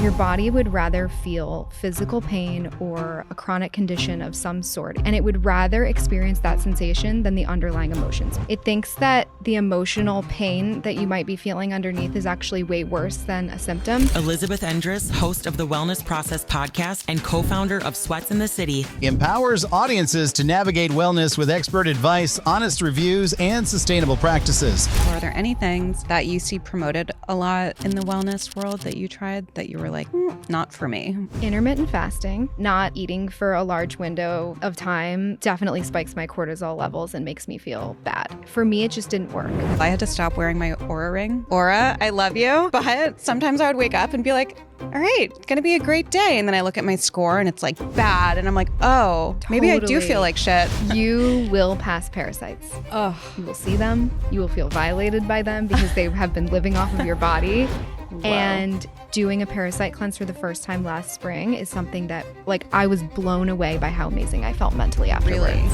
Your body would rather feel physical pain or a chronic condition of some sort, and it would rather experience that sensation than the underlying emotions. It thinks that the emotional pain that you might be feeling underneath is actually way worse than a symptom. Elizabeth Endres, host of the Wellness Process podcast and co-founder of Sweats in the City, empowers audiences to navigate wellness with expert advice, honest reviews, and sustainable practices. Are there any things that you see promoted a lot in the wellness world that you tried that you were like, not for me? Intermittent fasting, not eating for a large window of time, definitely spikes my cortisol levels and makes me feel bad. For me, it just didn't work. I had to stop wearing my Aura ring. Aura, I love you. But sometimes I would wake up and be like, all right, it's going to be a great day. And then I look at my score and it's like bad. And I'm like, oh, maybe I do feel like shit. You will pass parasites. Oh, You will see them. You will feel violated by them because they have been living off of your body. wow. And doing a parasite cleanse for the first time last spring is something that, like, I was blown away by how amazing I felt mentally afterwards. Really?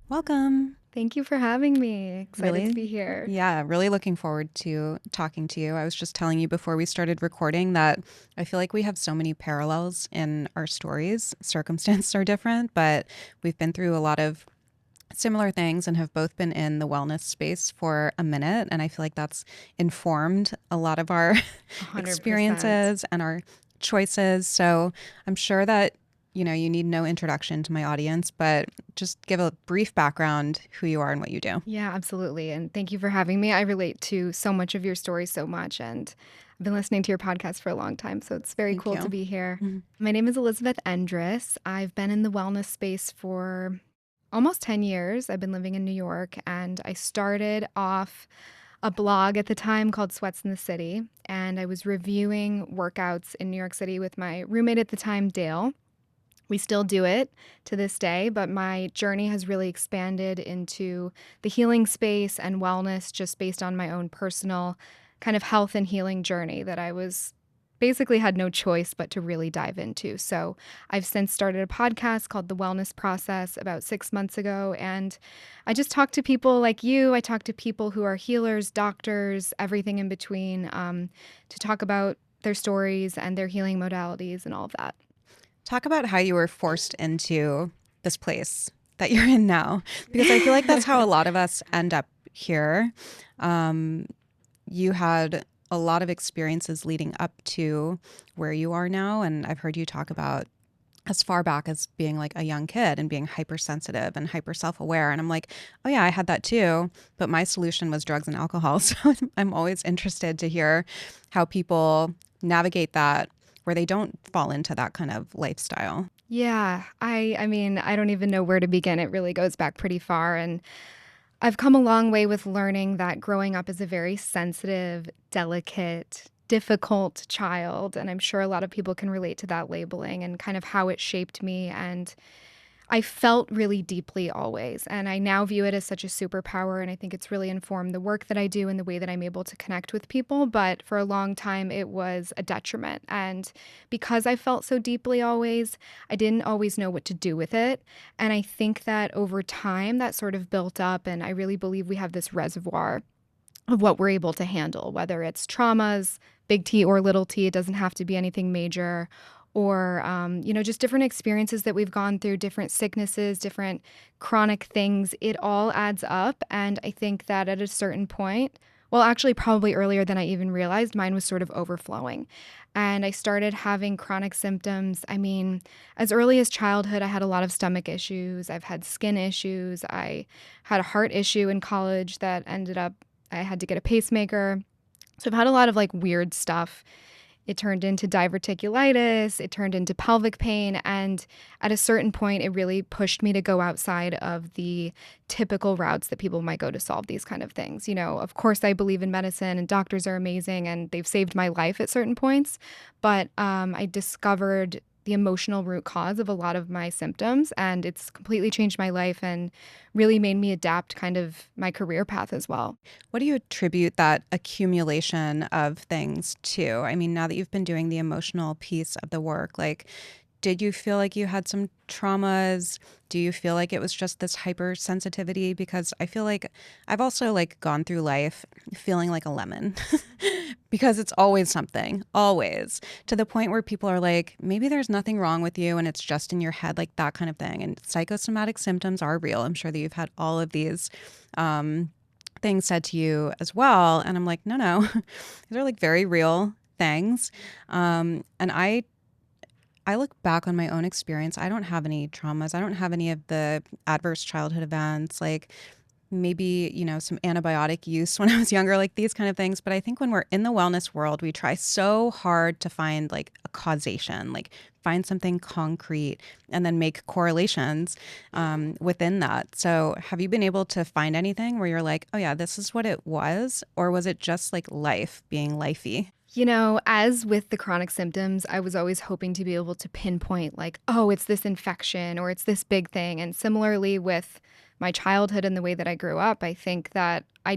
Welcome. Thank you for having me. Excited Really? to be here. Yeah, really looking forward to talking to you. I was just telling you before we started recording that I feel like we have so many parallels in our stories. Circumstances are different, but we've been through a lot of similar things and have both been in the wellness space for a minute. And I feel like that's informed a lot of our 100%. experiences and our choices. So I'm sure that you need no introduction to my audience, but just give a brief background, who you are and what you do. Yeah, absolutely. And thank you for having me. I relate to so much of your story so much. And I've been listening to your podcast for a long time, so it's very cool to be here. Mm-hmm. My name is Elizabeth Endres. I've been in the wellness space for almost 10 years. I've been living in New York, and I started off a blog at the time called Sweats in the City. And I was reviewing workouts in New York City with my roommate at the time, Dale. We still do it to this day, but my journey has really expanded into the healing space and wellness just based on my own personal kind of health and healing journey that I was basically had no choice but to really dive into. So I've since started a podcast called The Wellness Process about 6 months ago, and I just talk to people like you. I talk to people who are healers, doctors, everything in between, to talk about their stories and their healing modalities and all of that. Talk about how you were forced into this place that you're in now, because I feel like that's how a lot of us end up here. You had a lot of experiences leading up to where you are now, and I've heard you talk about as far back as being like a young kid and being hypersensitive and hyper self-aware. And I'm like, oh yeah, I had that too, but my solution was drugs and alcohol. So I'm always interested to hear how people navigate that, where they don't fall into that kind of lifestyle. Yeah, I mean, I don't even know where to begin. It really goes back pretty far. And I've come a long way with learning that growing up as a very sensitive, delicate, difficult child. And I'm sure a lot of people can relate to that labeling and kind of how it shaped me. And I felt really deeply always. And I now view it as such a superpower. And I think it's really informed the work that I do and the way that I'm able to connect with people. But for a long time, it was a detriment. And because I felt so deeply always, I didn't always know what to do with it. And I think that over time, that sort of built up. And I really believe we have this reservoir of what we're able to handle, whether it's traumas, big T or little t. It doesn't have to be anything major. Or, just different experiences that we've gone through, different sicknesses, different chronic things. It all adds up. And I think that at a certain point, well, actually probably earlier than I even realized, mine was sort of overflowing. And I started having chronic symptoms. I mean, as early as childhood, I had a lot of stomach issues. I've had skin issues. I had a heart issue in college that ended up, I had to get a pacemaker. So I've had a lot of like weird stuff. It turned into diverticulitis, it turned into pelvic pain, and at a certain point, it really pushed me to go outside of the typical routes that people might go to solve these kind of things. Of course, I believe in medicine, and doctors are amazing, and they've saved my life at certain points, but I discovered the emotional root cause of a lot of my symptoms, and it's completely changed my life and really made me adapt kind of my career path as well. What do you attribute that accumulation of things to? I mean, now that you've been doing the emotional piece of the work, like, Did you feel like you had some traumas? Do you feel like it was just this hypersensitivity? Because I feel like I've also like gone through life feeling like a lemon because it's always something, always, to the point where people are like, maybe there's nothing wrong with you and it's just in your head, like that kind of thing. And psychosomatic symptoms are real. I'm sure that you've had all of these things said to you as well. And I'm like, no, these are like very real things. And I look back on my own experience. I don't have any traumas. I don't have any of the adverse childhood events, like maybe, some antibiotic use when I was younger, like these kind of things. But I think when we're in the wellness world, we try so hard to find like a causation, like find something concrete and then make correlations within that. So have you been able to find anything where you're like, oh yeah, this is what it was? Or was it just like life being lifey? As with the chronic symptoms, I was always hoping to be able to pinpoint like, oh, it's this infection or it's this big thing. And similarly with my childhood and the way that I grew up, I think that I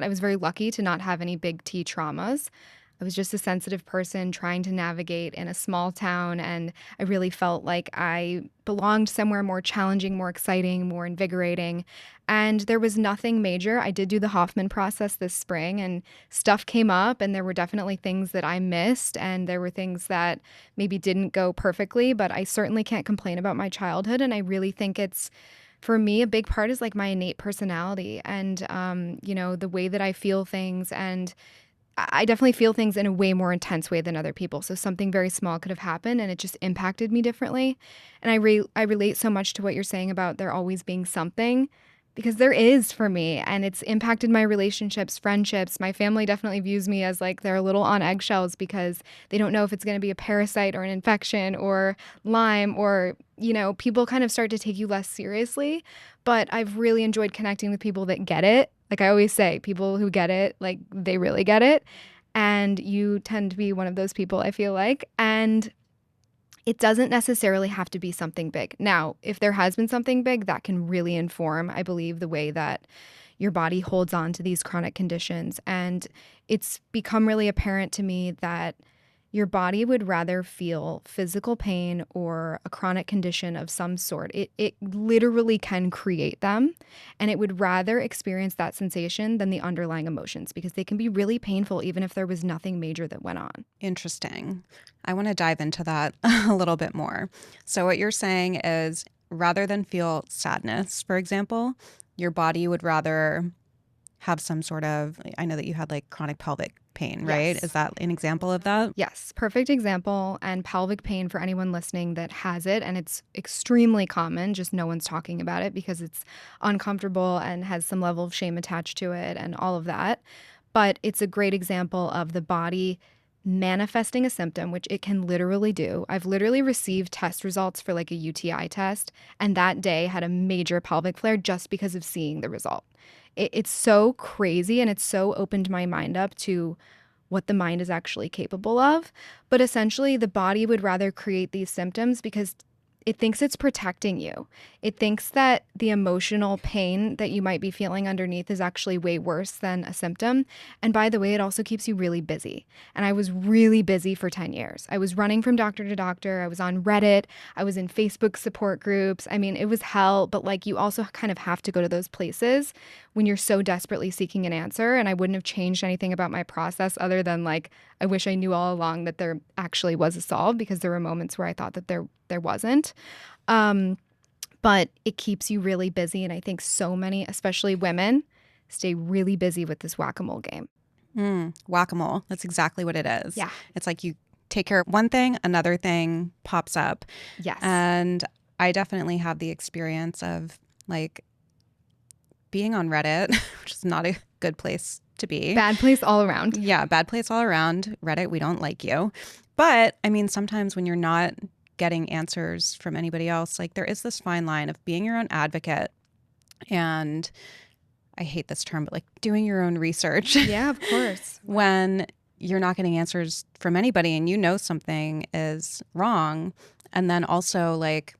was very lucky to not have any big T traumas. I was just a sensitive person trying to navigate in a small town, and I really felt like I belonged somewhere more challenging, more exciting, more invigorating. And there was nothing major. I did do the Hoffman process this spring, and stuff came up, and there were definitely things that I missed, and there were things that maybe didn't go perfectly, but I certainly can't complain about my childhood. And I really think for me, a big part is like my innate personality and, the way that I feel things. And I definitely feel things in a way more intense way than other people. So something very small could have happened and it just impacted me differently. And I relate so much to what you're saying about there always being something, because there is for me, and it's impacted my relationships, friendships. My family definitely views me as like they're a little on eggshells because they don't know if it's going to be a parasite or an infection or Lyme or, people kind of start to take you less seriously. But I've really enjoyed connecting with people that get it. Like I always say, people who get it, like they really get it. And you tend to be one of those people, I feel like. And it doesn't necessarily have to be something big. Now, if there has been something big, that can really inform, I believe, the way that your body holds on to these chronic conditions. And it's become really apparent to me that your body would rather feel physical pain or a chronic condition of some sort. It literally can create them, and it would rather experience that sensation than the underlying emotions because they can be really painful even if there was nothing major that went on. Interesting. I want to dive into that a little bit more. So what you're saying is rather than feel sadness, for example, your body would rather have some sort of, I know that you had like chronic pelvic pain, right? Yes. Is that an example of that? Yes, perfect example. And pelvic pain for anyone listening that has it, and it's extremely common, just no one's talking about it because it's uncomfortable and has some level of shame attached to it and all of that. But it's a great example of the body manifesting a symptom, which it can literally do. I've literally received test results for like a UTI test, and that day had a major pelvic flare just because of seeing the result. It's so crazy, and it's so opened my mind up to what the mind is actually capable of. But essentially, the body would rather create these symptoms because it thinks it's protecting you. It thinks that the emotional pain that you might be feeling underneath is actually way worse than a symptom. And by the way, it also keeps you really busy. And I was really busy for 10 years. I was running from doctor to doctor. I was on Reddit. I was in Facebook support groups. I mean, it was hell, but like you also kind of have to go to those places when you're so desperately seeking an answer. And I wouldn't have changed anything about my process other than like, I wish I knew all along that there actually was a solve, because there were moments where I thought that there wasn't. But it keeps you really busy. And I think so many, especially women, stay really busy with this whack-a-mole game. Whack-a-mole. That's exactly what it is. Yeah. It's like you take care of one thing, another thing pops up. Yes. And I definitely have the experience of like being on Reddit, which is not a good place to be. Bad place all around. Yeah, bad place all around. Reddit, we don't like you. But I mean, sometimes when you're not getting answers from anybody else, like there is this fine line of being your own advocate and I hate this term, but like doing your own research. Yeah, of course. When you're not getting answers from anybody and you know something is wrong. And then also like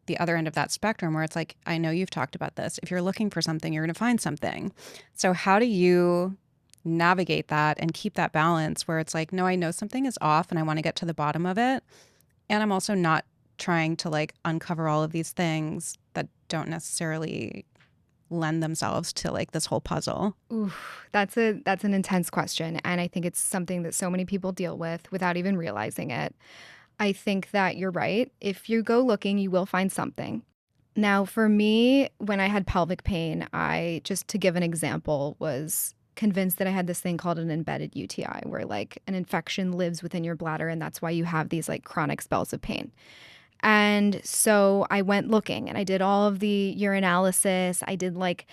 the other end of that spectrum where it's like, I know you've talked about this. If you're looking for something, you're going to find something. So how do you navigate that and keep that balance where it's like, no, I know something is off and I want to get to the bottom of it. And I'm also not trying to like uncover all of these things that don't necessarily lend themselves to like this whole puzzle? Oof, that's an intense question, and I think it's something that so many people deal with without even realizing it. I think that you're right. If you go looking, you will find something. Now, for me, when I had pelvic pain, I, just to give an example, was convinced that I had this thing called an embedded UTI, where like an infection lives within your bladder, and that's why you have these like chronic spells of pain. And so I went looking and I did all of the urinalysis. I did like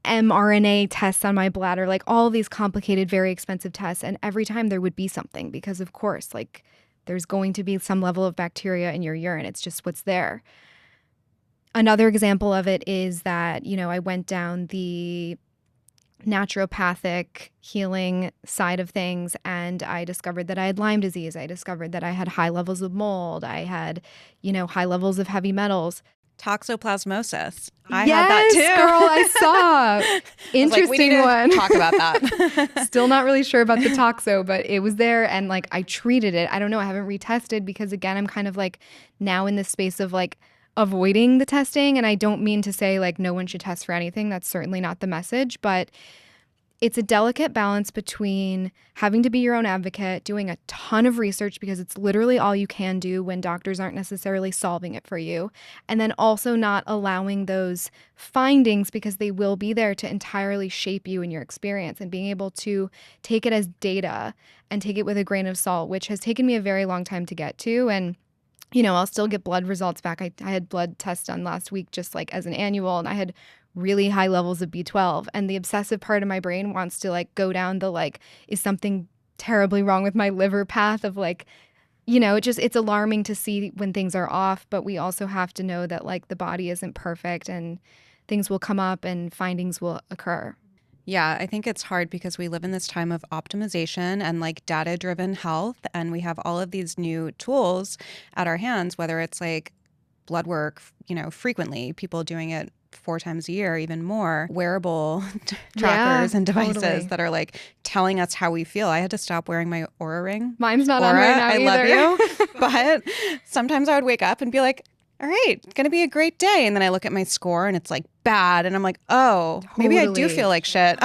mRNA tests on my bladder, like all these complicated, very expensive tests. And every time there would be something because, of course, like there's going to be some level of bacteria in your urine. It's just what's there. Another example of it is that, I went down the naturopathic healing side of things and I discovered that I had Lyme disease. I discovered that I had high levels of mold. I had, high levels of heavy metals. Toxoplasmosis. I had that Yes, too. girl, I saw. Interesting we need to one. talk about that. Still not really sure about the toxo, but it was there and like I treated it. I don't know. I haven't retested because again, I'm kind of like now in this space of like avoiding the testing. And I don't mean to say like no one should test for anything. That's certainly not the message, but it's a delicate balance between having to be your own advocate, doing a ton of research because it's literally all you can do when doctors aren't necessarily solving it for you, and then also not allowing those findings because they will be there to entirely shape you in your experience, and being able to take it as data and take it with a grain of salt, which has taken me a very long time to get to. And I'll still get blood results back. I had blood tests done last week just like as an annual, and I had really high levels of B12. And the obsessive part of my brain wants to like go down the like, is something terribly wrong with my liver path of like, it's alarming to see when things are off, but we also have to know that like the body isn't perfect and things will come up and findings will occur. Yeah, I think it's hard because we live in this time of optimization and like data-driven health, and we have all of these new tools at our hands, whether it's like blood work, frequently, people doing it 4 times a year, even more, wearable trackers and devices totally. that are like telling us how we feel. I had to stop wearing my Aura ring. Mine's not on Aura, right now I either. love you. But sometimes I would wake up and be like, all right, it's going to be a great day. And then I look at my score and it's like bad. And I'm like, oh, maybe I do Totally. feel like shit.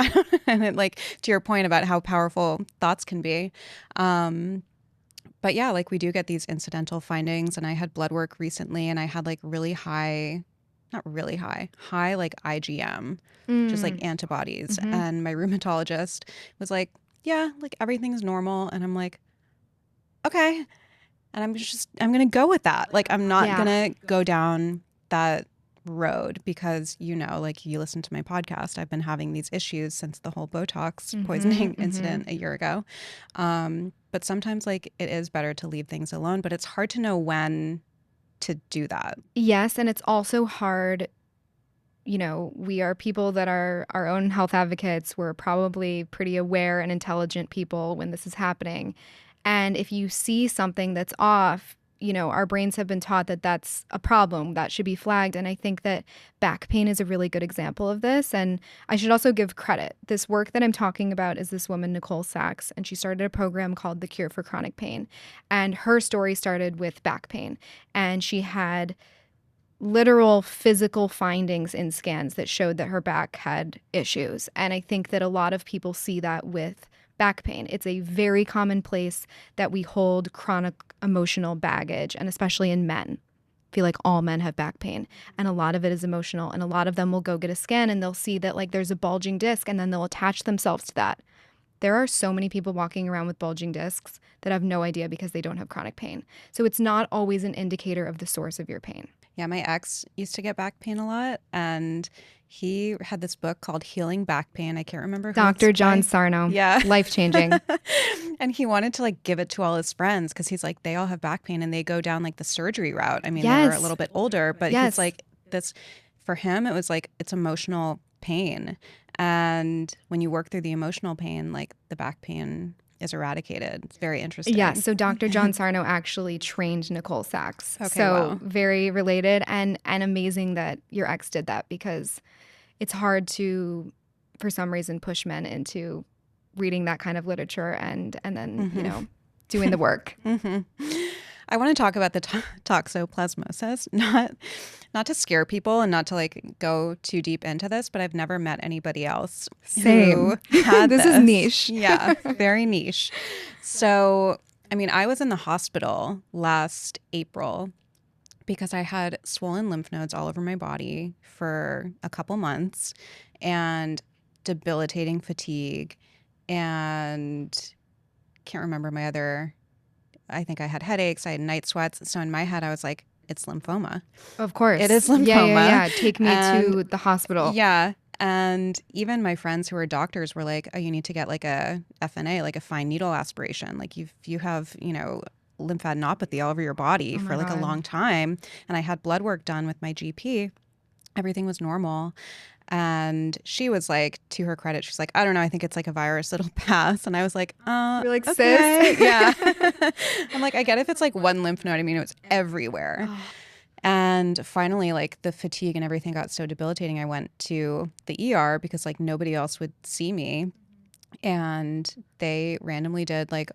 And it, like, to your point about how powerful thoughts can be. But yeah, like we do get these incidental findings. And I had blood work recently and I had like really high, not really high like IgM, just like antibodies. Mm-hmm. And my rheumatologist was like, yeah, like everything's normal. And I'm like, okay. And I'm going to go with that. Like, I'm not going to go down that road because, like you listen to my podcast, I've been having these issues since the whole Botox poisoning incident a year ago. But sometimes like it is better to leave things alone, but it's hard to know when to do that. Yes. And it's also hard. We are people that are our own health advocates. We're probably pretty aware and intelligent people when this is happening. And if you see something that's off, our brains have been taught that that's a problem that should be flagged. And I think that back pain is a really good example of this. And I should also give credit. This work that I'm talking about is this woman, Nicole Sachs, and she started a program called The Cure for Chronic Pain. And her story started with back pain. And she had literal physical findings in scans that showed that her back had issues. And I think that a lot of people see that with back pain. It's a very common place that we hold chronic emotional baggage, and especially in men. I feel like all men have back pain, and a lot of it is emotional, and a lot of them will go get a scan and they'll see that like there's a bulging disc and then they'll attach themselves to that. There are so many people walking around with bulging discs that have no idea because they don't have chronic pain. So it's not always an indicator of the source of your pain. Yeah, my ex used to get back pain a lot, and he had this book called Healing Back Pain. I can't remember who Dr. it's John by. Sarno. Yeah. Life-changing. And he wanted to like give it to all his friends because he's like, they all have back pain and they go down like the surgery route. I mean, they're a little bit older, but he's like, this, for him, it was like, it's emotional pain. And when you work through the emotional pain, like the back pain is eradicated. It's very interesting. Yeah, so Dr. John Sarno actually trained Nicole Sachs. Okay, so wow. very related and amazing that your ex did that because it's hard to, for some reason, push men into reading that kind of literature and then, doing the work. I want to talk about the toxoplasmosis, not to scare people and not to like go too deep into this, but I've never met anybody else Same. who had This is niche. Yeah, very niche. So, I mean, I was in the hospital last April because I had swollen lymph nodes all over my body for a couple months and debilitating fatigue and can't remember my other. I think I had headaches, I had night sweats. So in my head, I was like, it's lymphoma. Of course. It is lymphoma. Yeah. Take me And to the hospital. yeah. And even my friends who are doctors were like, oh, you need to get like a FNA, like a fine needle aspiration. Like you have, lymphadenopathy all over your body for like a long time. And I had blood work done with my GP. Everything was normal. And she was like, to her credit, she's like, I don't know, I think it's like a virus, it'll pass. And I was like, You're like, okay. sis? Yeah. I'm like, I get if it's like one lymph node. I mean, it was everywhere. And finally, like the fatigue and everything got so debilitating, I went to the ER because like nobody else would see me. And they randomly did like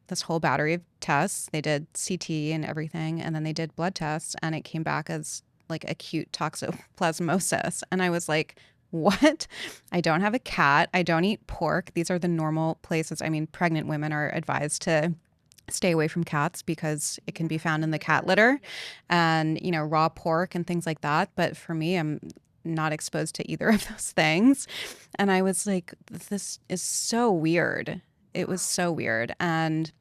this whole battery of tests. They did CT and everything. And then they did blood tests and it came back as like acute toxoplasmosis. And I was like, what? I don't have a cat. I don't eat pork. These are the normal places. I mean, pregnant women are advised to stay away from cats because it can be found in the cat litter and, raw pork and things like that. But for me, I'm not exposed to either of those things. And I was like, this is so weird. It was so weird. And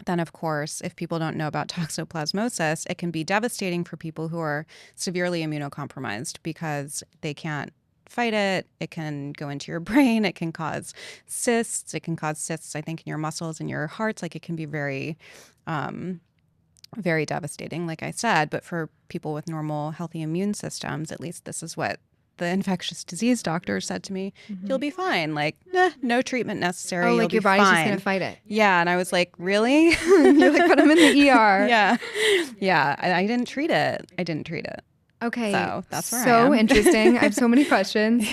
then, of course, if people don't know about toxoplasmosis, it can be devastating for people who are severely immunocompromised because they can't fight it. It can go into your brain. It can cause cysts. It can cause cysts, I think, in your muscles and your hearts. Like it can be very, very devastating, like I said. But for people with normal, healthy immune systems, at least this is what the infectious disease doctor said to me, you'll be fine. Like, no treatment necessary. Oh, You'll like your be body's just fine. going to fight it. Yeah. And I was like, really? You're like, but I'm in the ER. Yeah. Yeah. I didn't treat it. Okay. So that's where I so am. interesting. I have so many questions.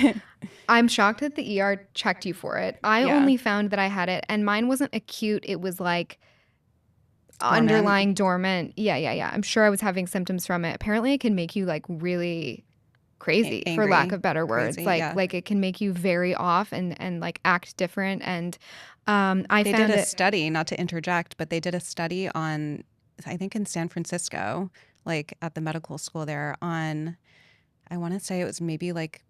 I'm shocked that the ER checked you for it. I Yeah. only found that I had it, and mine wasn't acute. It was like Dormant. underlying dormant. Yeah. I'm sure I was having symptoms from it. Apparently, it can make you like really crazy, for Angry, lack of better words. crazy, like yeah. like it can make you very off and like act different. And I They found did a it. study, not to interject, but they did a study on, I think in San Francisco, like at the medical school there on, I want to say it was maybe like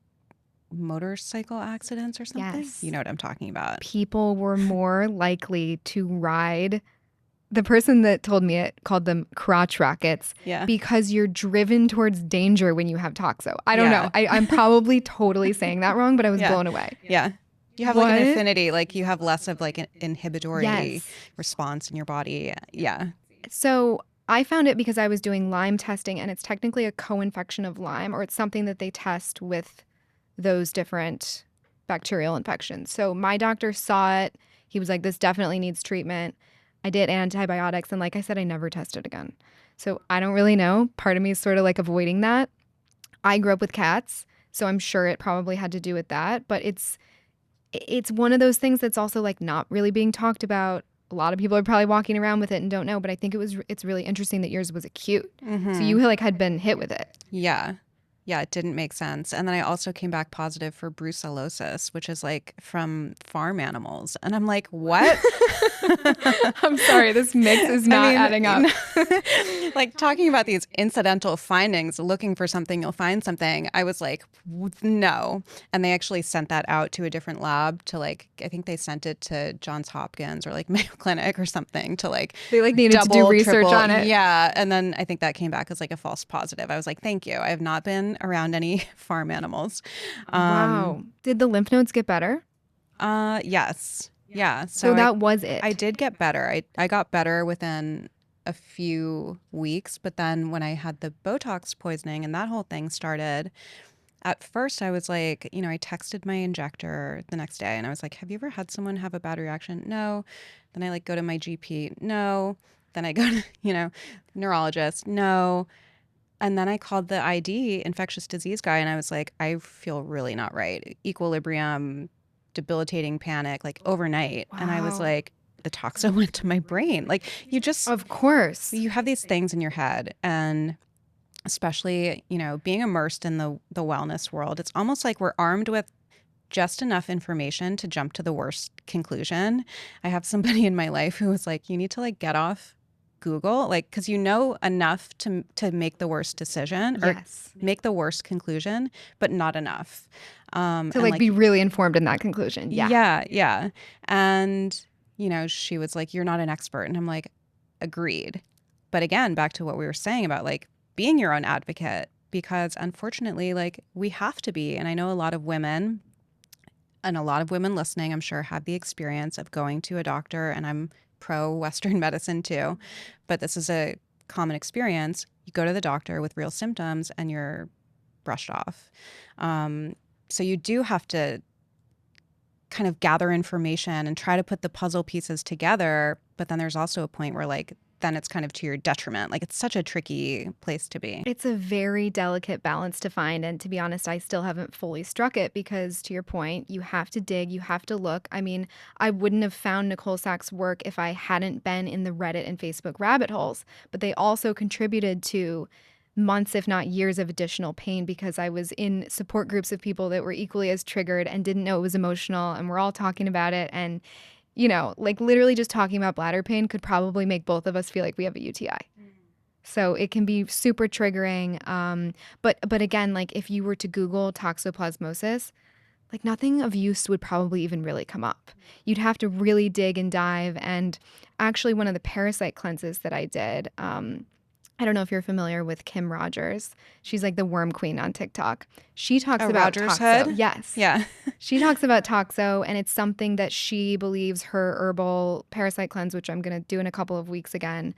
motorcycle accidents or something. Yes. You know what I'm talking about. People were more likely to ride. The person that told me it called them crotch rockets Yeah. because you're driven towards danger when you have toxo. I don't Yeah. know. I'm probably totally saying that wrong, but I was Yeah. blown away. Yeah. You have like an What? affinity, like you have less of like an inhibitory Yes. response in your body. Yeah. So I found it because I was doing Lyme testing, and it's technically a co-infection of Lyme, or it's something that they test with those different bacterial infections. So my doctor saw it. He was like, this definitely needs treatment. I did antibiotics, and like I said, I never tested again. So I don't really know. Part of me is sort of like avoiding that. I grew up with cats, so I'm sure it probably had to do with that. But it's one of those things that's also like not really being talked about. A lot of people are probably walking around with it and don't know. But I think it's really interesting that yours was acute. So you like had been hit with it. Yeah. Yeah, it didn't make sense. And then I also came back positive for brucellosis, which is like from farm animals. And I'm like, what? I'm sorry, this mix is not adding up. Like talking about these incidental findings, looking for something, you'll find something. I was like, no. And they actually sent that out to a different lab to like, I think they sent it to Johns Hopkins or like Mayo Clinic or something to like They like needed to do double, research triple- on it. Yeah. And then I think that came back as like a false positive. I was like, thank you. I have not been around any farm animals. Wow. Did the lymph nodes get better? Yes. Yeah. So I- that was it. I did get better. I got better within a few weeks, but then when I had the Botox poisoning and that whole thing started, at first I was like, I texted my injector the next day and I was like, have you ever had someone have a bad reaction? No. Then I like go to my GP. No. Then I go to, neurologist. No. And then I called the ID infectious disease guy and I was like, I feel really not right. Equilibrium, debilitating panic, like overnight. And I was Wow. like, the toxo went to my brain. Like Of course. you have these things in your head, and especially, being immersed in the wellness world, it's almost like we're armed with just enough information to jump to the worst conclusion. I have somebody in my life who was like, you need to like get off Google, like, because you know enough to make the worst decision or Yes. make the worst conclusion, but not enough. To And like be really informed in that conclusion. Yeah. yeah. And, she was like, you're not an expert. And I'm like, agreed. But again, back to what we were saying about like being your own advocate, because unfortunately, like we have to be. And I know a lot of women listening, I'm sure, have the experience of going to a doctor, and I'm pro Western medicine too. But this is a common experience. You go to the doctor with real symptoms and you're brushed off. So you do have to kind of gather information and try to put the puzzle pieces together. But then there's also a point where like, then it's kind of to your detriment. Like it's such a tricky place to be. It's a very delicate balance to find. And to be honest, I still haven't fully struck it because, to your point, you have to dig, you have to look. I mean, I wouldn't have found Nicole Sack's work if I hadn't been in the Reddit and Facebook rabbit holes. But they also contributed to months, if not years, of additional pain because I was in support groups of people that were equally as triggered and didn't know it was emotional. And we're all talking about it. And like literally just talking about bladder pain could probably make both of us feel like we have a UTI. So it can be super triggering. But again, like if you were to Google toxoplasmosis, like nothing of use would probably even really come up. You'd have to really dig and dive. And actually one of the parasite cleanses that I did, I don't know if you're familiar with Kim Rogers. She's like the worm queen on TikTok. She talks about Rogers toxo. Hood? Yes. Yeah. She talks about toxo, and it's something that she believes her herbal parasite cleanse, which I'm going to do in a couple of weeks again,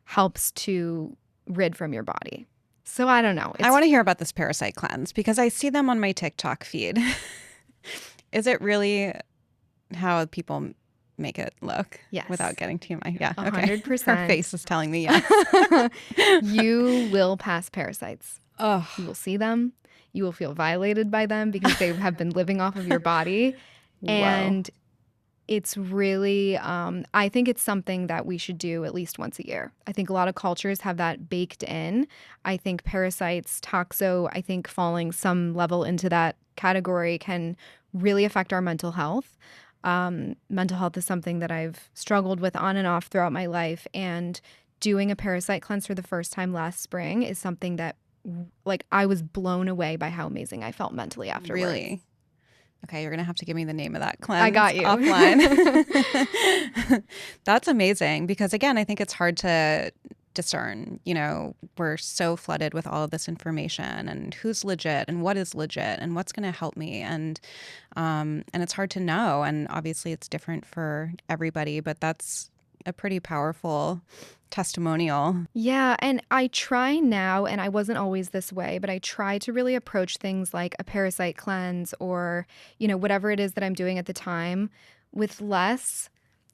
helps to rid from your body. So I don't know. I want to hear about this parasite cleanse because I see them on my TikTok feed. Is it really how people make it look? Yes. Without getting too much. Yeah. 100%. Her face is telling me yes. You will pass parasites. Oh, You will see them. You will feel violated by them because they have been living off of your body. And it's really, I think it's something that we should do at least once a year. I think a lot of cultures have that baked in. I think parasites, toxo, I think falling some level into that category can really affect our mental health. Mental health is something that I've struggled with on and off throughout my life. And doing a parasite cleanse for the first time last spring is something that like I was blown away by how amazing I felt mentally afterwards. really? Okay, you're going to have to give me the name of that cleanse. I got you. Offline. That's amazing because, again, I think it's hard to discern. We're so flooded with all of this information and who's legit and what is legit and what's going to help me. And it's hard to know. And obviously it's different for everybody, but that's a pretty powerful testimonial. Yeah, and I try now, and I wasn't always this way, but I try to really approach things like a parasite cleanse or, whatever it is that I'm doing at the time with less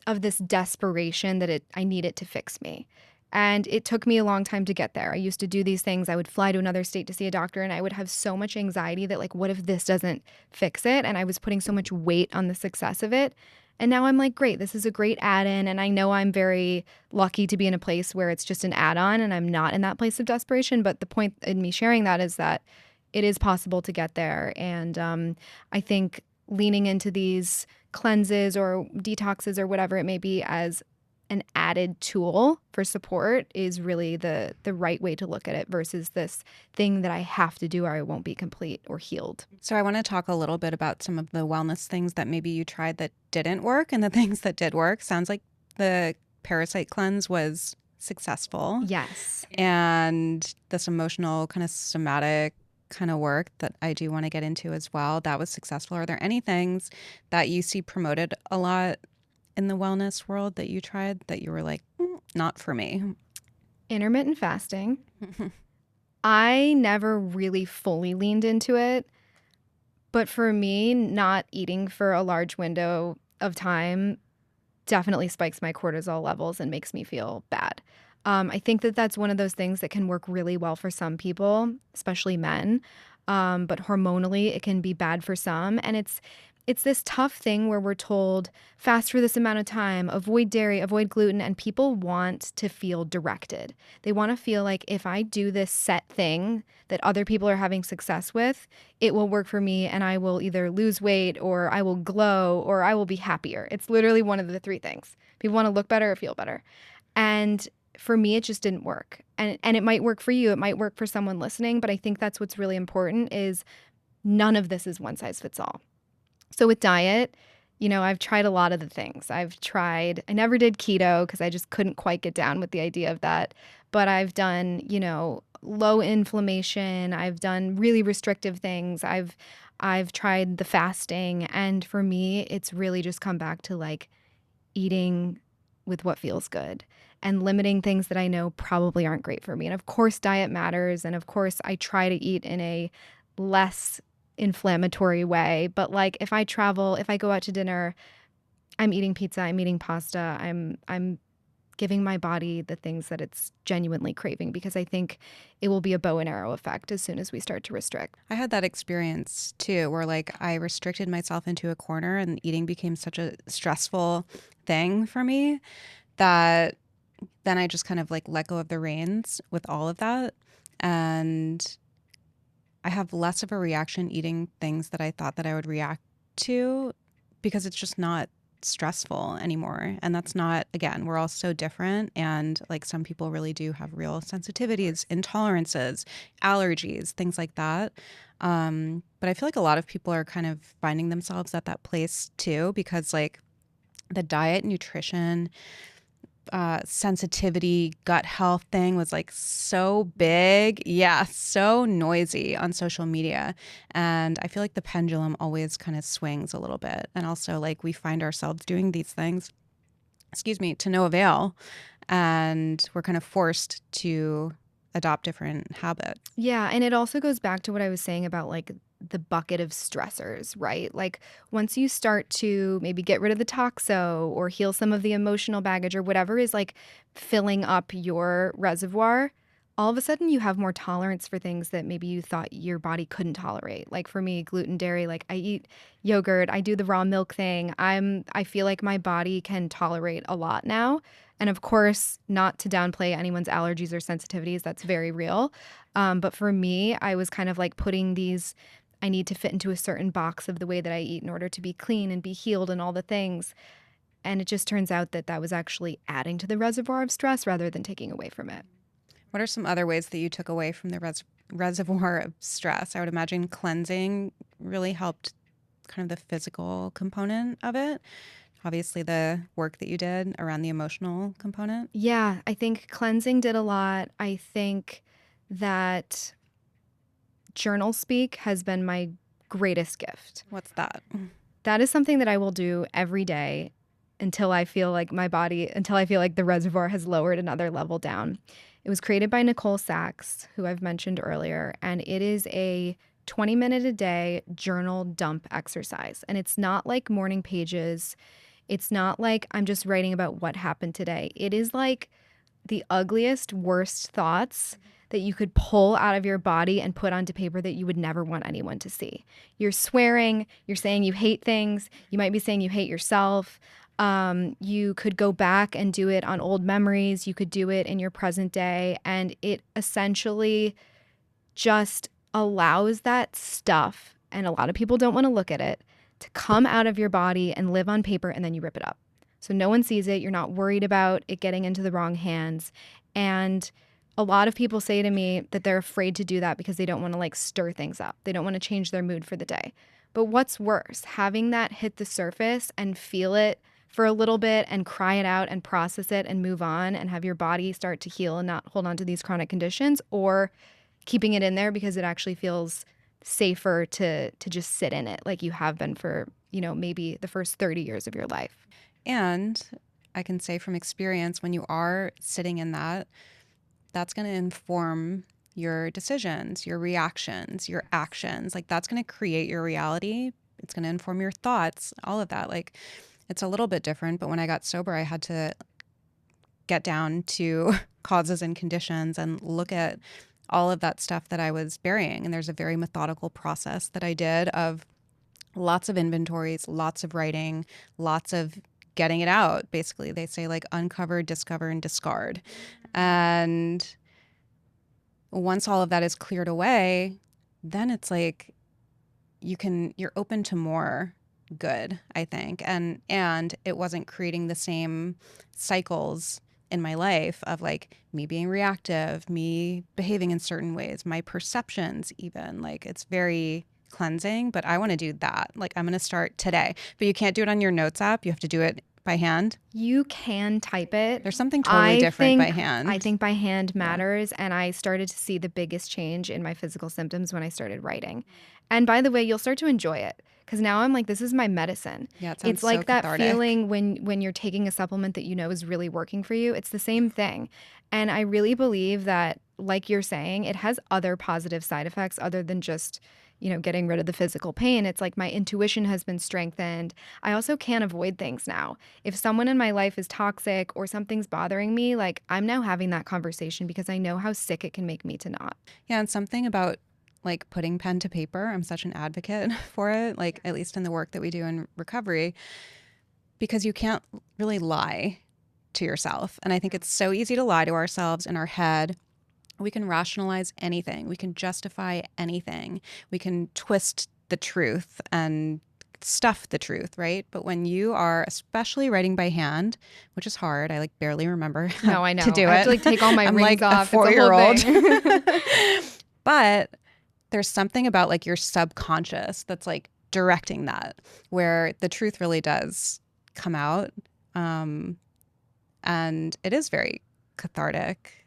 of this desperation that I need it to fix me. And it took me a long time to get there. I used to do these things. I would fly to another state to see a doctor, and I would have so much anxiety that like, what if this doesn't fix it? And I was putting so much weight on the success of it. And now I'm like, great, this is a great add-in. And I know I'm very lucky to be in a place where it's just an add-on and I'm not in that place of desperation. But the point in me sharing that is that it is possible to get there. And I think leaning into these cleanses or detoxes or whatever it may be as an added tool for support is really the right way to look at it versus this thing that I have to do or I won't be complete or healed. So I want to talk a little bit about some of the wellness things that maybe you tried that didn't work and the things that did work. Sounds like the parasite cleanse was successful. Yes. And this emotional kind of somatic kind of work that I do want to get into as well, that was successful. Are there any things that you see promoted a lot in the wellness world that you tried that you were like, not for me? Intermittent fasting. I never really fully leaned into it. But for me, not eating for a large window of time definitely spikes my cortisol levels and makes me feel bad. I think that that's one of those things that can work really well for some people, especially men. But hormonally, it can be bad for some. And it's this tough thing where we're told fast for this amount of time, avoid dairy, avoid gluten, and people want to feel directed. They want to feel like if I do this set thing that other people are having success with, it will work for me and I will either lose weight or I will glow or I will be happier. It's literally one of the three things. People want to look better or feel better. And for me, it just didn't work. And it might work for you. It might work for someone listening, but I think that's what's really important is none of this is one size fits all. So with diet, I've tried a lot of the things. I never did keto because I just couldn't quite get down with the idea of that. But I've done, low inflammation. I've done really restrictive things. I've tried the fasting. And for me, it's really just come back to like eating with what feels good and limiting things that I know probably aren't great for me. And of course, diet matters. And of course, I try to eat in a less inflammatory way. But like if I travel, if I go out to dinner, I'm eating pizza, I'm eating pasta, I'm giving my body the things that it's genuinely craving because I think it will be a bow and arrow effect as soon as we start to restrict. I had that experience too, where like I restricted myself into a corner and eating became such a stressful thing for me that then I just kind of like let go of the reins with all of that. And I have less of a reaction eating things that I thought that I would react to because it's just not stressful anymore. And that's not, again, we're all so different. And like some people really do have real sensitivities, intolerances, allergies, things like that. But I feel like a lot of people are kind of finding themselves at that place too, because like the diet, nutrition, sensitivity, gut health thing was like so big. Yeah, so noisy on social media. And I feel like the pendulum always kind of swings a little bit. And also like we find ourselves doing these things, to no avail. And we're kind of forced to adopt different habits. Yeah, and it also goes back to what I was saying about like the bucket of stressors, right? Like once you start to maybe get rid of the toxo or heal some of the emotional baggage or whatever is like filling up your reservoir, all of a sudden you have more tolerance for things that maybe you thought your body couldn't tolerate. Like for me, gluten, dairy, like I eat yogurt, I do the raw milk thing. I feel like my body can tolerate a lot now. And of course, not to downplay anyone's allergies or sensitivities, that's very real. But for me, I was kind of like putting these, I need to fit into a certain box of the way that I eat in order to be clean and be healed and all the things. And it just turns out that that was actually adding to the reservoir of stress rather than taking away from it. What are some other ways that you took away from the reservoir of stress? I would imagine cleansing really helped kind of the physical component of it. Obviously, the work that you did around the emotional component. Yeah, I think cleansing did a lot. I think that journal speak has been my greatest gift. What's that? That is something that I will do every day until I feel like the reservoir has lowered another level down. It was created by Nicole Sachs, who I've mentioned earlier, and it is a 20-minute a day journal dump exercise. And it's not like morning pages. It's not like I'm just writing about what happened today. It is like the ugliest, worst thoughts that you could pull out of your body and put onto paper that you would never want anyone to see. You're swearing, you're saying you hate things, you might be saying you hate yourself. You could go back and do it on old memories. You could do it in your present day. And it essentially just allows that stuff, and a lot of people don't want to look at it, to come out of your body and live on paper, and then you rip it up. So no one sees it. You're not worried about it getting into the wrong hands. And a lot of people say to me that they're afraid to do that because they don't want to like stir things up. They don't want to change their mood for the day. But what's worse, having that hit the surface and feel it for a little bit and cry it out and process it and move on and have your body start to heal and not hold on to these chronic conditions, or keeping it in there because it actually feels safer to just sit in it like you have been for, maybe the first 30 years of your life. And I can say from experience, when you are sitting in that, that's going to inform your decisions, your reactions, your actions. Like that's going to create your reality. It's going to inform your thoughts, all of that. Like it's a little bit different, but when I got sober, I had to get down to causes and conditions and look at all of that stuff that I was burying. And there's a very methodical process that I did of lots of inventories, lots of writing, lots of getting it out. Basically, they say like uncover, discover, and discard. And once all of that is cleared away, then it's like you're open to more good, I think. And it wasn't creating the same cycles in my life of like me being reactive, me behaving in certain ways, my perceptions even. Like it's very cleansing, but I want to do that. Like I'm going to start today. But you can't do it on your notes app. You have to do it by hand. You can type it. There's something totally different by hand. I think by hand matters. And I started to see the biggest change in my physical symptoms when I started writing. And by the way, you'll start to enjoy it. Because now I'm like, this is my medicine. Yeah, it sounds it's like so that cathartic. feeling when you're taking a supplement that you know is really working for you. It's the same thing. And I really believe that, like you're saying, it has other positive side effects other than just, getting rid of the physical pain. It's like my intuition has been strengthened. I also can't avoid things now. If someone in my life is toxic or something's bothering me, like I'm now having that conversation because I know how sick it can make me to not. Yeah, and something about like putting pen to paper, I'm such an advocate for it, like at least in the work that we do in recovery, because you can't really lie to yourself. And I think it's so easy to lie to ourselves in our head. We can rationalize anything. We can justify anything. We can twist the truth and stuff the truth, right? But when you are especially writing by hand, which is hard, I like barely remember No, I know. to do I it. have to like take all my I'm rings like off. a 4-year-old. It's a whole thing. But there's something about like your subconscious that's like directing that, where the truth really does come out. And it is very cathartic,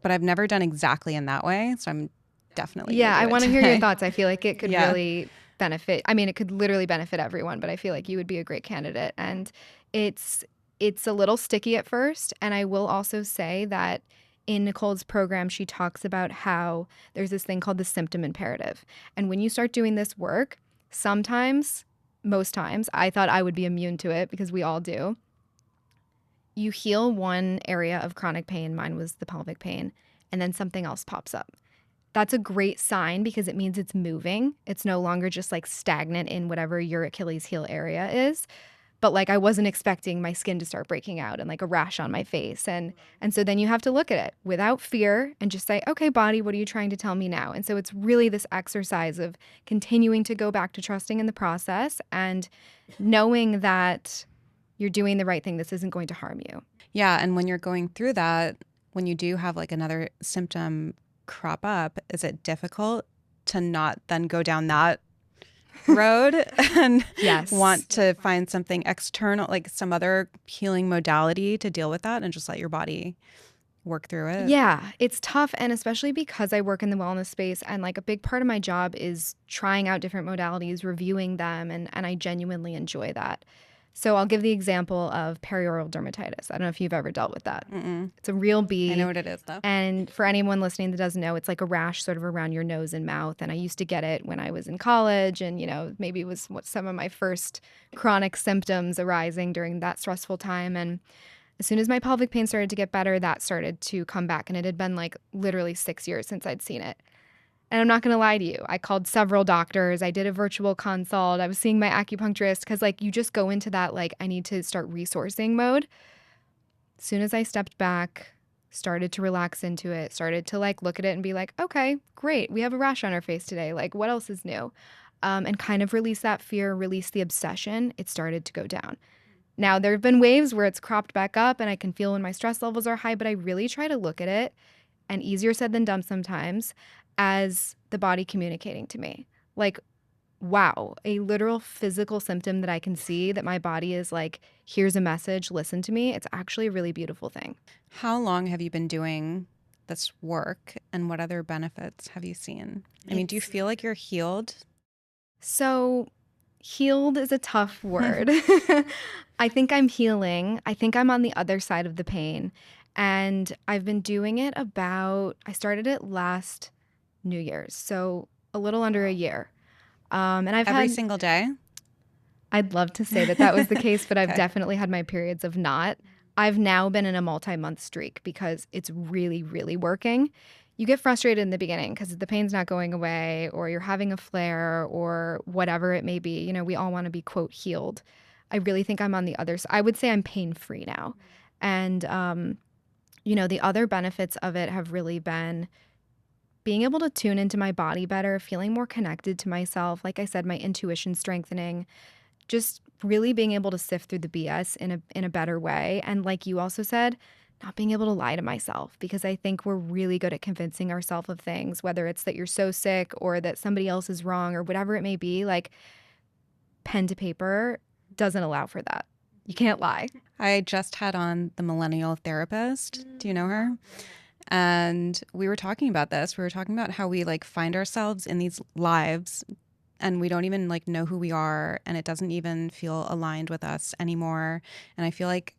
but I've never done exactly in that way. So I'm definitely Yeah, I want to hear your today. thoughts. I feel like it could Yeah. really benefit. I mean, it could literally benefit everyone, but I feel like you would be a great candidate. And it's a little sticky at first. And I will also say that in Nicole's program, she talks about how there's this thing called the symptom imperative. And when you start doing this work, sometimes, most times, I thought I would be immune to it because we all do. You heal one area of chronic pain, mine was the pelvic pain, and then something else pops up. That's a great sign because it means it's moving. It's no longer just like stagnant in whatever your Achilles heel area is. But like I wasn't expecting my skin to start breaking out and like a rash on my face. And so then you have to look at it without fear and just say, okay, body, what are you trying to tell me now? And so it's really this exercise of continuing to go back to trusting in the process and knowing that you're doing the right thing. This isn't going to harm you. Yeah. And when you're going through that, when you do have like another symptom crop up, is it difficult to not then go down that road and Yes. want to find something external, like some other healing modality to deal with that and just let your body work through it? Yeah, it's tough. And especially because I work in the wellness space and like a big part of my job is trying out different modalities, reviewing them, and I genuinely enjoy that. So I'll give the example of perioral dermatitis. I don't know if you've ever dealt with that. Mm-mm. It's a real bee. I know what it is though. And for anyone listening that doesn't know, it's like a rash sort of around your nose and mouth. And I used to get it when I was in college. And, maybe it was what some of my first chronic symptoms arising during that stressful time. And as soon as my pelvic pain started to get better, that started to come back. And it had been like literally 6 years since I'd seen it. And I'm not going to lie to you. I called several doctors. I did a virtual consult. I was seeing my acupuncturist because like you just go into that like I need to start resourcing mode. As soon as I stepped back, started to relax into it, started to like look at it and be like, okay, great. We have a rash on our face today. Like what else is new? And kind of release that fear, release the obsession. It started to go down. Now there have been waves where it's cropped back up and I can feel when my stress levels are high, but I really try to look at it, and easier said than done sometimes, as the body communicating to me. Like, wow, a literal physical symptom that I can see that my body is like, here's a message, listen to me. It's actually a really beautiful thing. How long have you been doing this work and what other benefits have you seen? I mean, do you feel like you're healed? So healed is a tough word. I think I'm healing. I think I'm on the other side of the pain. And I've been doing it I started it last New Year's, so a little under a year. And I've Every had, single day? I'd love to say that was the case, but I've Okay. definitely had my periods of not. I've now been in a multi-month streak because it's really, really working. you get frustrated in the beginning because the pain's not going away, or you're having a flare, or whatever it may be. We all want to be, quote, healed. I really think I'm on the other side. I would say I'm pain-free now. And, the other benefits of it have really been being able to tune into my body better, feeling more connected to myself. Like I said, my intuition strengthening, just really being able to sift through the BS in a better way. And like you also said, not being able to lie to myself, because I think we're really good at convincing ourselves of things, whether it's that you're so sick or that somebody else is wrong or whatever it may be. Like, pen to paper doesn't allow for that. You can't lie. I just had on the millennial therapist. Do you know her? And we were talking about this. We were talking about how we like find ourselves in these lives and we don't even like know who we are, and it doesn't even feel aligned with us anymore. And I feel like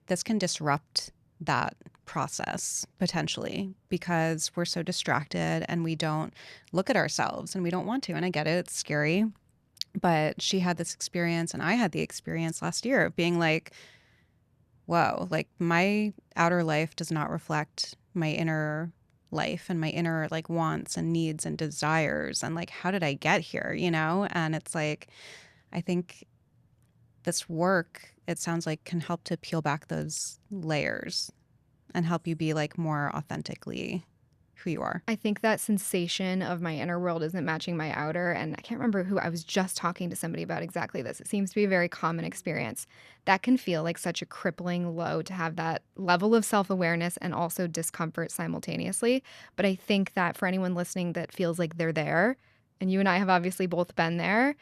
this can disrupt that process potentially because we're so distracted and we don't look at ourselves, and we don't want to. And I get it, it's scary. But she had this experience and I had the experience last year of being like, whoa, like my outer life does not reflect my inner life and my inner like wants and needs and desires. And like, how did I get here? And it's like, I think this work, it sounds like, can help to peel back those layers and help you be like more authentically who you are. I think that sensation of my inner world isn't matching my outer. And I can't remember who. I was just talking to somebody about exactly this. It seems to be a very common experience. That can feel like such a crippling load to have that level of self-awareness and also discomfort simultaneously. But I think that for anyone listening that feels like they're there, and you and I have obviously both been there,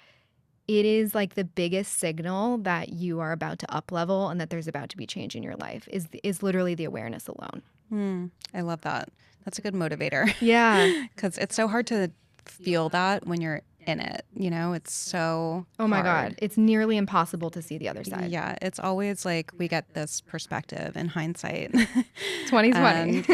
it is like the biggest signal that you are about to up level and that there's about to be change in your life is literally the awareness alone. I love that. That's a good motivator. Yeah. Because it's so hard to feel that when you're in it. It's so Oh my hard. God. It's nearly impossible to see the other side. Yeah. It's always like we get this perspective in hindsight. 2020.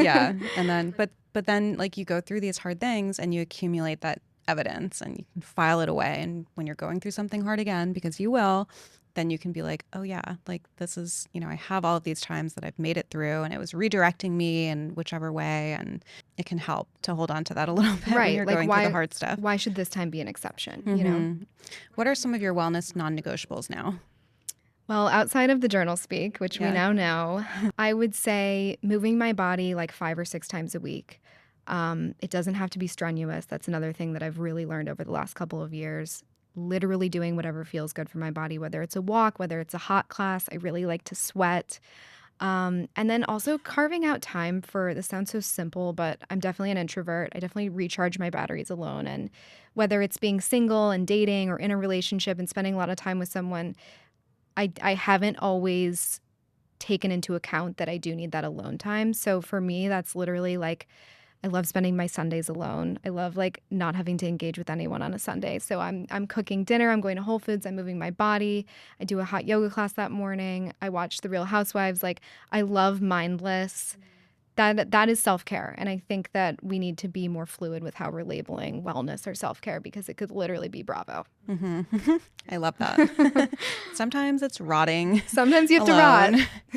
And then, but then like you go through these hard things and you accumulate that evidence and you can file it away. And when you're going through something hard again, because you will, then you can be like, oh yeah, like this is, I have all of these times that I've made it through and it was redirecting me in whichever way. And it can help to hold on to that a little bit when you're going through the hard stuff. Why should this time be an exception? What are some of your wellness non-negotiables now? Well, outside of the journal speak, which we now know, I would say moving my body like 5 or 6 times a week. It doesn't have to be strenuous. That's another thing that I've really learned over the last couple of years. Literally doing whatever feels good for my body, whether it's a walk, whether it's a hot class. I really like to sweat. And then also carving out time for, this sounds so simple, but I'm definitely an introvert. I definitely recharge my batteries alone. And whether it's being single and dating or in a relationship and spending a lot of time with someone, I haven't always taken into account that I do need that alone time. So for me, that's literally like, I love spending my Sundays alone. I love like not having to engage with anyone on a Sunday. So I'm cooking dinner, I'm going to Whole Foods, I'm moving my body. I do a hot yoga class that morning. I watch The Real Housewives. Like, I love mindless. That is self-care. And I think that we need to be more fluid with how we're labeling wellness or self-care, because it could literally be Bravo. I love that. Sometimes it's rotting. Sometimes you have to rot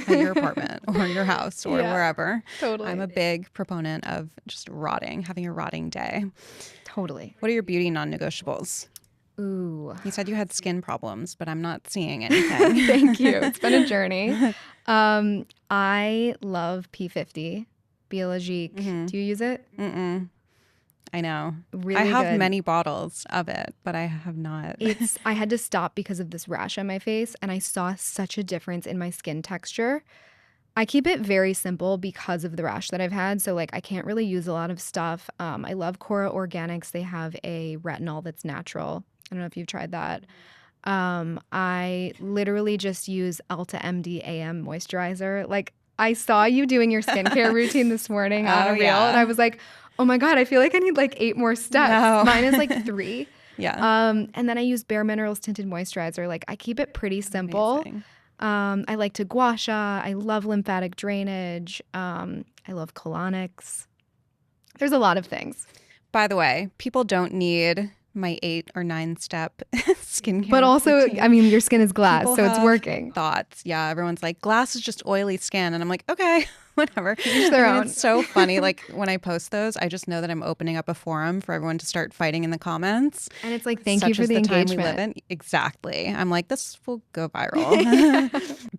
at your apartment or your house or wherever. Totally. I'm a big proponent of just rotting, having a rotting day. Totally. What are your beauty non-negotiables? Ooh. You said you had skin problems, but I'm not seeing anything. Thank you. It's been a journey. I love P50, Biologique. Do you use it? I know. Really I have good. many bottles of it, but I have not. I had to stop because of this rash on my face, and I saw such a difference in my skin texture. I keep it very simple because of the rash that I've had. So like I can't really use a lot of stuff. I love Cora Organics. They have a retinol that's natural. I don't know if you've tried that. I literally just use Ulta MD AM moisturizer. Like, I saw you doing your skincare routine this morning on a reel, and I was like, oh my God, I feel like I need like 8 more steps. No. Mine is like 3. Yeah. And then I use Bare Minerals tinted moisturizer. Like, I keep it pretty simple. Amazing. I like to gua sha. I love lymphatic drainage. I love colonics. There's a lot of things. By the way, people don't need my 8 or 9 step skincare. But also, routine. I mean, your skin is glass, People so it's have working. thoughts. Yeah, everyone's like, glass is just oily skin. And I'm like, okay, whatever. Each their own. It's so funny. Like when I post those, I just know that I'm opening up a forum for everyone to start fighting in the comments. And it's like, thank you Such for is the time we engagement. live in. Exactly. I'm like, this will go viral.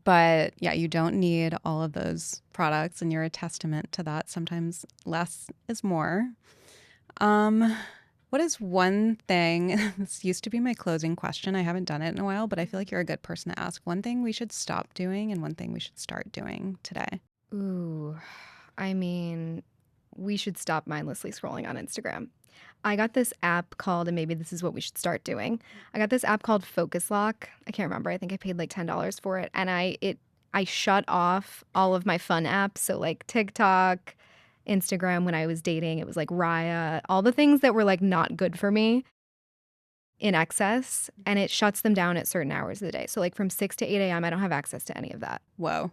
But yeah, you don't need all of those products, and you're a testament to that. Sometimes less is more. What is one thing, this used to be my closing question. I haven't done it in a while, but I feel like you're a good person to ask. One thing we should stop doing and one thing we should start doing today. Ooh, I mean, we should stop mindlessly scrolling on Instagram. I got this app called, and maybe this is what we should start doing. I got this app called Focus Lock. I can't remember. I think I paid like $10 for it. And I shut off all of my fun apps. So like TikTok, Instagram when I was dating, it was like Raya, all the things that were like not good for me in excess. And it shuts them down at certain hours of the day. So like from 6 to 8 a.m., I don't have access to any of that. Whoa.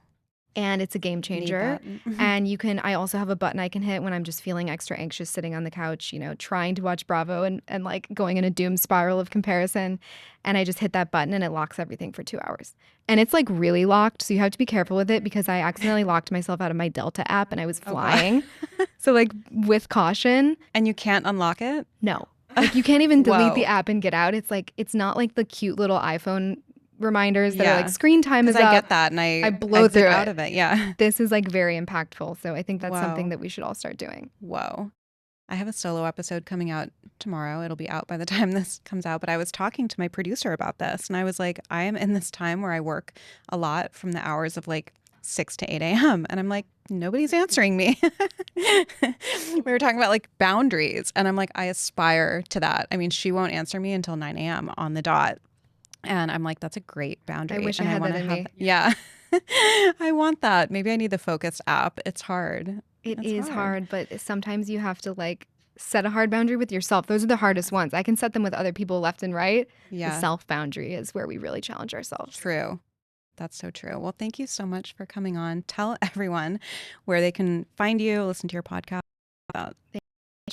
And it's a game changer. And I also have a button I can hit when I'm just feeling extra anxious sitting on the couch, trying to watch Bravo and like going in a doom spiral of comparison. And I just hit that button and it locks everything for 2 hours. And it's like really locked. So you have to be careful with it because I accidentally locked myself out of my Delta app and I was flying. So like with caution. And you can't unlock it? No. Like you can't even delete Whoa. the app and get out. It's like, it's not like the cute little iPhone reminders that are like screen time is up. I get that and I blow through out of it. Yeah. This is like very impactful. So I think that's something that we should all start doing. Whoa. I have a solo episode coming out tomorrow. It'll be out by the time this comes out. But I was talking to my producer about this and I was like, I am in this time where I work a lot from the hours of like 6 to 8 a.m. And I'm like, nobody's answering me. We were talking about like boundaries. And I'm like, I aspire to that. I mean, she won't answer me until 9 a.m. on the dot. And I'm like, that's a great boundary. I wish and I had that in me. Yeah. I want that. Maybe I need the Focus app. It's hard. It is hard, but sometimes you have to like set a hard boundary with yourself. Those are the hardest ones. I can set them with other people left and right. Yeah. The self boundary is where we really challenge ourselves. True. That's so true. Well, thank you so much for coming on. Tell everyone where they can find you, listen to your podcast.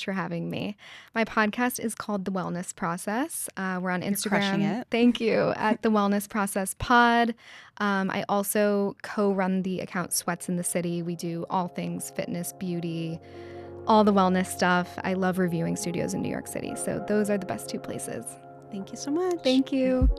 For having me. My podcast is called The Wellness Process. We're on Instagram. You're crushing it. Thank you. At The Wellness Process Pod. I also co-run the account Sweats in the City. We do all things fitness, beauty, all the wellness stuff. I love reviewing studios in New York City. So those are the best 2 places. Thank you so much. Thank you.